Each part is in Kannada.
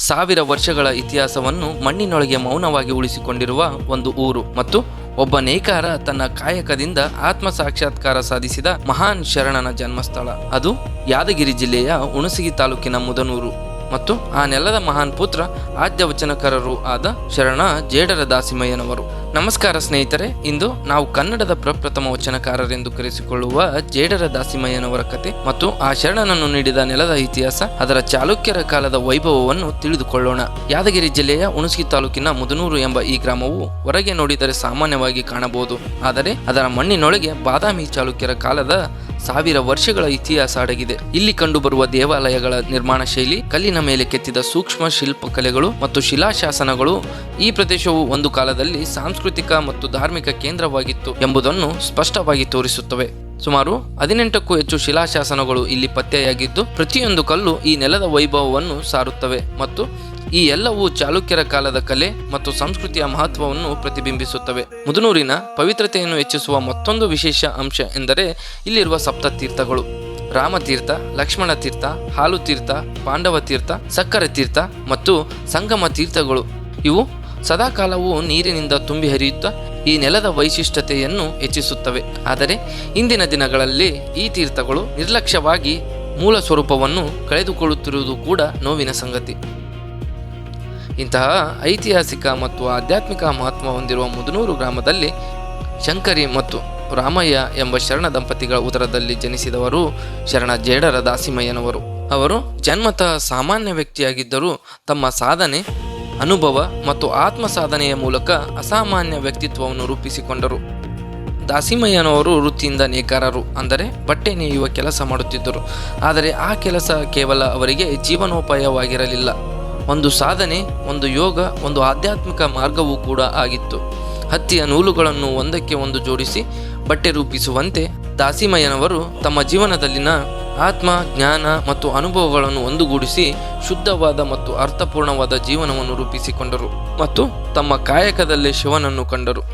ಸಾವಿರ ವರ್ಷಗಳ ಇತಿಹಾಸವನ್ನು ಮಣ್ಣಿನೊಳಗೆ ಮೌನವಾಗಿ ಉಳಿಸಿಕೊಂಡಿರುವ ಒಂದು ಊರು ಮತ್ತು ಒಬ್ಬ ನೇಕಾರ ತನ್ನ ಕಾಯಕದಿಂದ ಆತ್ಮ ಸಾಕ್ಷಾತ್ಕಾರ ಸಾಧಿಸಿದ ಮಹಾನ್ ಶರಣನ ಜನ್ಮಸ್ಥಳ. ಅದು ಯಾದಗಿರಿ ಜಿಲ್ಲೆಯ ಹುಣಸಗಿ ತಾಲೂಕಿನ ಮುದನೂರು ಮತ್ತು ಆ ನೆಲದ ಮಹಾನ್ ಪುತ್ರ ಆದ್ಯ ವಚನಕಾರರು ಆದ ಶರಣ ಜೇಡರ ದಾಸಿಮಯ್ಯನವರು. ನಮಸ್ಕಾರ ಸ್ನೇಹಿತರೆ, ಇಂದು ನಾವು ಕನ್ನಡದ ಪ್ರಪ್ರಥಮ ವಚನಕಾರರೆಂದು ಕರೆಸಿಕೊಳ್ಳುವ ಜೇಡರ ದಾಸಿಮಯ್ಯನವರ ಕತೆ ಮತ್ತು ಆ ಶರಣನನ್ನು ನೀಡಿದ ನೆಲದ ಇತಿಹಾಸ, ಅದರ ಚಾಲುಕ್ಯರ ಕಾಲದ ವೈಭವವನ್ನು ತಿಳಿದುಕೊಳ್ಳೋಣ. ಯಾದಗಿರಿ ಜಿಲ್ಲೆಯ ಹುಣಸಗಿ ತಾಲೂಕಿನ ಮುದನೂರು ಎಂಬ ಈ ಗ್ರಾಮವು ಹೊರಗೆ ನೋಡಿದರೆ ಸಾಮಾನ್ಯವಾಗಿ ಕಾಣಬಹುದು. ಆದರೆ ಅದರ ಮಣ್ಣಿನೊಳಗೆ ಬಾದಾಮಿ ಚಾಲುಕ್ಯರ ಕಾಲದ ಸಾವಿರ ವರ್ಷಗಳ ಇತಿಹಾಸ ಅಡಗಿದೆ. ಇಲ್ಲಿ ಕಂಡುಬರುವ ದೇವಾಲಯಗಳ ನಿರ್ಮಾಣ ಶೈಲಿ, ಕಲ್ಲಿನ ಮೇಲೆ ಕೆತ್ತಿದ ಸೂಕ್ಷ್ಮ ಶಿಲ್ಪಕಲೆಗಳು ಮತ್ತು ಶಿಲಾಶಾಸನಗಳು ಈ ಪ್ರದೇಶವು ಒಂದು ಕಾಲದಲ್ಲಿ ಸಾಂಸ್ಕೃತಿಕ ಮತ್ತು ಧಾರ್ಮಿಕ ಕೇಂದ್ರವಾಗಿತ್ತು ಎಂಬುದನ್ನು ಸ್ಪಷ್ಟವಾಗಿ ತೋರಿಸುತ್ತವೆ. ಸುಮಾರು 18ಕ್ಕೂ ಹೆಚ್ಚು ಶಿಲಾಶಾಸನಗಳು ಇಲ್ಲಿ ಪತ್ತೆಯಾಗಿದ್ದು, ಪ್ರತಿಯೊಂದು ಕಲ್ಲು ಈ ನೆಲದ ವೈಭವವನ್ನು ಸಾರುತ್ತವೆ ಮತ್ತು ಈ ಎಲ್ಲವೂ ಚಾಲುಕ್ಯರ ಕಾಲದ ಕಲೆ ಮತ್ತು ಸಂಸ್ಕೃತಿಯ ಮಹತ್ವವನ್ನು ಪ್ರತಿಬಿಂಬಿಸುತ್ತವೆ. ಮುದನೂರಿನ ಪವಿತ್ರತೆಯನ್ನು ಹೆಚ್ಚಿಸುವ ಮತ್ತೊಂದು ವಿಶೇಷ ಅಂಶ ಎಂದರೆ ಇಲ್ಲಿರುವ ಸಪ್ತತೀರ್ಥಗಳು: ರಾಮತೀರ್ಥ, ಲಕ್ಷ್ಮಣ ತೀರ್ಥ, ಹಾಲು ತೀರ್ಥ, ಪಾಂಡವ ತೀರ್ಥ, ಸಕ್ಕರ ತೀರ್ಥ ಮತ್ತು ಸಂಗಮ ತೀರ್ಥಗಳು. ಇವು ಸದಾಕಾಲವೂ ನೀರಿನಿಂದ ತುಂಬಿ ಹರಿಯುತ್ತಾ ಈ ನೆಲದ ವೈಶಿಷ್ಟ್ಯತೆಯನ್ನು ಹೆಚ್ಚಿಸುತ್ತವೆ. ಆದರೆ ಇಂದಿನ ದಿನಗಳಲ್ಲಿ ಈ ತೀರ್ಥಗಳು ನಿರ್ಲಕ್ಷ್ಯವಾಗಿ ಮೂಲ ಸ್ವರೂಪವನ್ನು ಕಳೆದುಕೊಳ್ಳುತ್ತಿರುವುದು ಕೂಡ ನೋವಿನ ಸಂಗತಿ. ಇಂತಹ ಐತಿಹಾಸಿಕ ಮತ್ತು ಆಧ್ಯಾತ್ಮಿಕ ಮಹತ್ವ ಹೊಂದಿರುವ ಮುದನೂರು ಗ್ರಾಮದಲ್ಲಿ ಶಂಕರಿ ಮತ್ತು ರಾಮಯ್ಯ ಎಂಬ ಶರಣ ದಂಪತಿಗಳ ಉದರದಲ್ಲಿ ಜನಿಸಿದವರು ಶರಣ ಜೇಡರ ದಾಸಿಮಯ್ಯನವರು. ಅವರು ಜನ್ಮತಃ ಸಾಮಾನ್ಯ ವ್ಯಕ್ತಿಯಾಗಿದ್ದರೂ ತಮ್ಮ ಸಾಧನೆ, ಅನುಭವ ಮತ್ತು ಆತ್ಮ ಸಾಧನೆಯ ಮೂಲಕ ಅಸಾಮಾನ್ಯ ವ್ಯಕ್ತಿತ್ವವನ್ನು ರೂಪಿಸಿಕೊಂಡರು. ದಾಸಿಮಯ್ಯನವರು ವೃತ್ತಿಯಿಂದ ನೇಕಾರರು, ಅಂದರೆ ಬಟ್ಟೆ ನೇಯುವ ಕೆಲಸ ಮಾಡುತ್ತಿದ್ದರು. ಆದರೆ ಆ ಕೆಲಸ ಕೇವಲ ಅವರಿಗೆ ಜೀವನೋಪಾಯವಾಗಿರಲಿಲ್ಲ, ಒಂದು ಸಾಧನೆ, ಒಂದು ಯೋಗ, ಒಂದು ಆಧ್ಯಾತ್ಮಿಕ ಮಾರ್ಗವೂ ಕೂಡ ಆಗಿತ್ತು. ಹತ್ತಿಯ ನೂಲುಗಳನ್ನು ಒಂದಕ್ಕೆ ಒಂದು ಜೋಡಿಸಿ ಬಟ್ಟೆ ರೂಪಿಸುವಂತೆ ದಾಸಿಮಯ್ಯನವರು ತಮ್ಮ ಜೀವನದಲ್ಲಿನ ಆತ್ಮ, ಜ್ಞಾನ ಮತ್ತು ಅನುಭವಗಳನ್ನು ಒಂದುಗೂಡಿಸಿ ಶುದ್ಧವಾದ ಮತ್ತು ಅರ್ಥಪೂರ್ಣವಾದ ಜೀವನವನ್ನು ರೂಪಿಸಿಕೊಂಡರು ಮತ್ತು ತಮ್ಮ ಕಾಯಕದಲ್ಲೇ ಶಿವನನ್ನು ಕಂಡರು.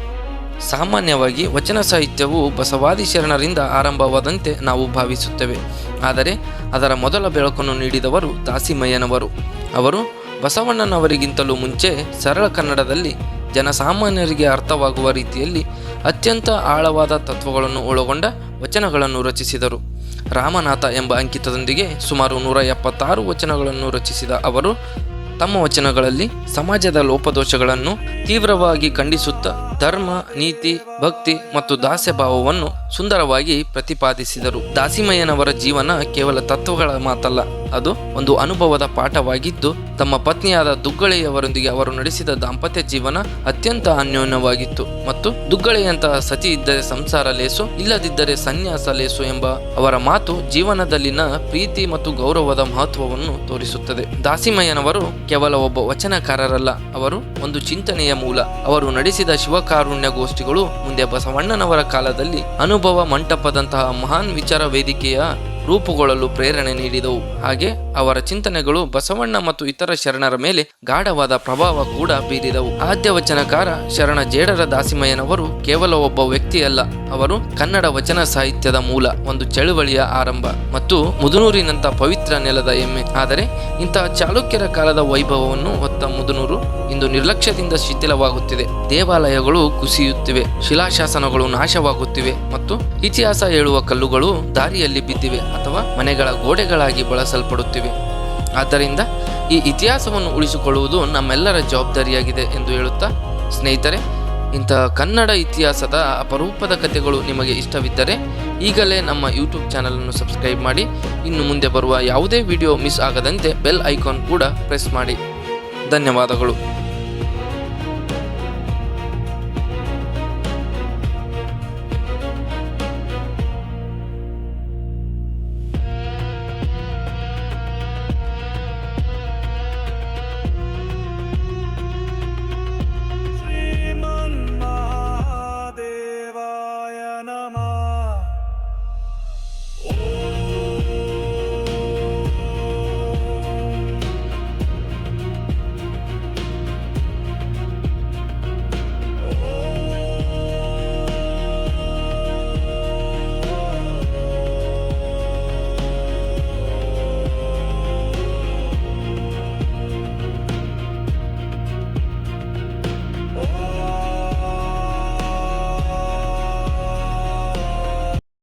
ಸಾಮಾನ್ಯವಾಗಿ ವಚನ ಸಾಹಿತ್ಯವು ಬಸವಾದಿ ಶರಣರಿಂದ ಆರಂಭವಾದಂತೆ ನಾವು ಭಾವಿಸುತ್ತೇವೆ. ಆದರೆ ಅದರ ಮೊದಲ ಬೆಳಕನ್ನು ನೀಡಿದವರು ದಾಸಿಮಯ್ಯನವರು. ಅವರು ಬಸವಣ್ಣನವರಿಗಿಂತಲೂ ಮುಂಚೆ ಸರಳ ಕನ್ನಡದಲ್ಲಿ ಜನಸಾಮಾನ್ಯರಿಗೆ ಅರ್ಥವಾಗುವ ರೀತಿಯಲ್ಲಿ ಅತ್ಯಂತ ಆಳವಾದ ತತ್ವಗಳನ್ನು ಒಳಗೊಂಡ ವಚನಗಳನ್ನು ರಚಿಸಿದರು. ರಾಮನಾಥ ಎಂಬ ಅಂಕಿತದೊಂದಿಗೆ ಸುಮಾರು 176 ವಚನಗಳನ್ನು ರಚಿಸಿದ ಅವರು ತಮ್ಮ ವಚನಗಳಲ್ಲಿ ಸಮಾಜದ ಲೋಪದೋಷಗಳನ್ನು ತೀವ್ರವಾಗಿ ಖಂಡಿಸುತ್ತಾ ಧರ್ಮ, ನೀತಿ, ಭಕ್ತಿ ಮತ್ತು ದಾಸ್ಯಭಾವವನ್ನು ಸುಂದರವಾಗಿ ಪ್ರತಿಪಾದಿಸಿದರು. ದಾಸಿಮಯ್ಯನವರ ಜೀವನ ಕೇವಲ ತತ್ವಗಳ ಮಾತಲ್ಲ, ಅದು ಒಂದು ಅನುಭವದ ಪಾಠವಾಗಿದ್ದು, ತಮ್ಮ ಪತ್ನಿಯಾದ ದುಗ್ಗಳೆಯವರೊಂದಿಗೆ ಅವರು ನಡೆಸಿದ ದಾಂಪತ್ಯ ಜೀವನ ಅತ್ಯಂತ ಅನ್ಯೋನ್ಯವಾಗಿತ್ತು ಮತ್ತು ದುಗ್ಗಳೆಯಂತಹ ಸತಿ ಇದ್ದರೆ ಸಂಸಾರ ಲೇಸು, ಇಲ್ಲದಿದ್ದರೆ ಸನ್ಯಾಸ ಲೇಸು ಎಂಬ ಅವರ ಮಾತು ಜೀವನದಲ್ಲಿನ ಪ್ರೀತಿ ಮತ್ತು ಗೌರವದ ಮಹತ್ವವನ್ನು ತೋರಿಸುತ್ತದೆ. ದಾಸಿಮಯ್ಯನವರು ಕೇವಲ ಒಬ್ಬ ವಚನಕಾರರಲ್ಲ, ಅವರು ಒಂದು ಚಿಂತನೆಯ ಮೂಲ. ಅವರು ನಡೆಸಿದ ಶಿವಕಾರುಣ್ಯ ಗೋಷ್ಠಿಗಳು ಮುಂದೆ ಬಸವಣ್ಣನವರ ಕಾಲದಲ್ಲಿ ಅನುಭವ ಮಂಟಪದಂತಹ ಮಹಾನ್ ವಿಚಾರ ವೇದಿಕೆಯ ರೂಪುಗೊಳ್ಳಲು ಪ್ರೇರಣೆ ನೀಡಿದವು. ಹಾಗೆ ಅವರ ಚಿಂತನೆಗಳು ಬಸವಣ್ಣ ಮತ್ತು ಇತರ ಶರಣರ ಮೇಲೆ ಗಾಢವಾದ ಪ್ರಭಾವ ಕೂಡ ಬೀರಿದವು. ಆದ್ಯ ವಚನಕಾರ ಶರಣ ಜೇಡರ ದಾಸಿಮಯ್ಯನವರು ಕೇವಲ ಒಬ್ಬ ವ್ಯಕ್ತಿಯಲ್ಲ, ಅವರು ಕನ್ನಡ ವಚನ ಸಾಹಿತ್ಯದ ಮೂಲ, ಒಂದು ಚಳುವಳಿಯ ಆರಂಭ ಮತ್ತು ಮುದನೂರಿನಂತ ಪವಿತ್ರ ನೆಲದ ಹೆಮ್ಮೆ. ಆದರೆ ಇಂತಹ ಚಾಲುಕ್ಯರ ಕಾಲದ ವೈಭವವನ್ನು ಹೊತ್ತ ಮುದನೂರು ಇಂದು ನಿರ್ಲಕ್ಷ್ಯದಿಂದ ಶಿಥಿಲವಾಗುತ್ತಿದೆ. ದೇವಾಲಯಗಳು ಕುಸಿಯುತ್ತಿವೆ, ಶಿಲಾಶಾಸನಗಳು ನಾಶವಾಗುತ್ತಿವೆ ಮತ್ತು ಇತಿಹಾಸ ಹೇಳುವ ಕಲ್ಲುಗಳು ದಾರಿಯಲ್ಲಿ ಬಿದ್ದಿವೆ ಅಥವಾ ಮನೆಗಳ ಗೋಡೆಗಳಾಗಿ ಬಳಸಲ್ಪಡುತ್ತಿವೆ. ಆದ್ದರಿಂದ ಈ ಇತಿಹಾಸವನ್ನು ಉಳಿಸಿಕೊಳ್ಳುವುದು ನಮ್ಮೆಲ್ಲರ ಜವಾಬ್ದಾರಿಯಾಗಿದೆ ಎಂದು ಹೇಳುತ್ತಾ, ಸ್ನೇಹಿತರೆ, ಇಂತಹ ಕನ್ನಡ ಇತಿಹಾಸದ ಅಪರೂಪದ ಕಥೆಗಳು ನಿಮಗೆ ಇಷ್ಟವಿದ್ದರೆ ಈಗಲೇ ನಮ್ಮ ಯೂಟ್ಯೂಬ್ ಚಾನಲನ್ನು ಸಬ್ಸ್ಕ್ರೈಬ್ ಮಾಡಿ. ಇನ್ನು ಮುಂದೆ ಬರುವ ಯಾವುದೇ ವಿಡಿಯೋ ಮಿಸ್ ಆಗದಂತೆ ಬೆಲ್ ಐಕಾನ್ ಕೂಡ ಪ್ರೆಸ್ ಮಾಡಿ. ಧನ್ಯವಾದಗಳು.